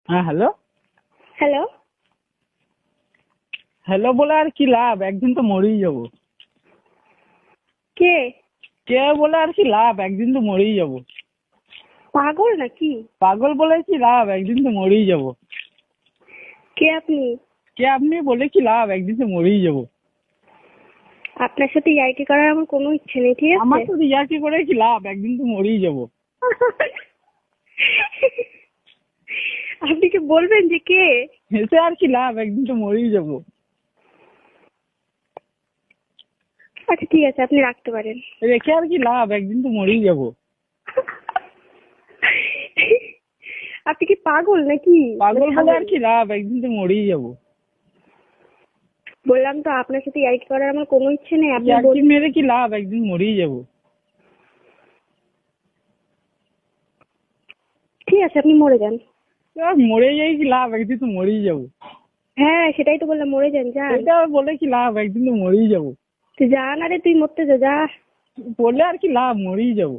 হ্যাঁ hello. Hello. Hello বলে আর কি লাভ, একদিন তো মরেই যাবো। কে? কে বলে আর কি লাভ, একদিন তো মরেই যাবো। পাগল নাকি? পাগল বলে কি লাভ, একদিন তো মরেই যাবো। কে আপনি? কে আপনি বলে কি লাভ, একদিন তো মরেই যাবো। আপনার সাথে ইয়ার্কি করার আমার কোনো ইচ্ছে নেই, ঠিক আমার আছে? তো ইয়ার্কি করে কি লাভ, একদিন তো মরেই যাবো। আপনি কি বলবেন যে কে? হেসে আর কি লাভ, একদিন তো মরেই যাবো। আচ্ছা ঠিক আছে, আপনি রাখতে পারেন। রেখে আর কি লাভ, একদিন তো মরেই যাবো। আপনি কি পাগল নাকি? পাগল বলে আর কি লাভ, একদিন তো মরেই যাবো। বললাম তো আপনার সাথে ইয়ার্কি করার আমার কোনো ইচ্ছে নেই। আপনি ইয়ার্কি মেরে কি লাভ, একদিন মরেই যাবো। ঠিক আছে, আপনি মরে যান। মরে যাই কি লাভ, একদিন তো মরেই যাবো। হ্যাঁ সেটাই তো বললাম, মরে যান, যান। এটা বলে কি লাভ, একদিন তো মরেই যাবো। তুই যা না রে, তুই মরতে যা, যা। বললে আর কি লাভ, মরেই যাবো।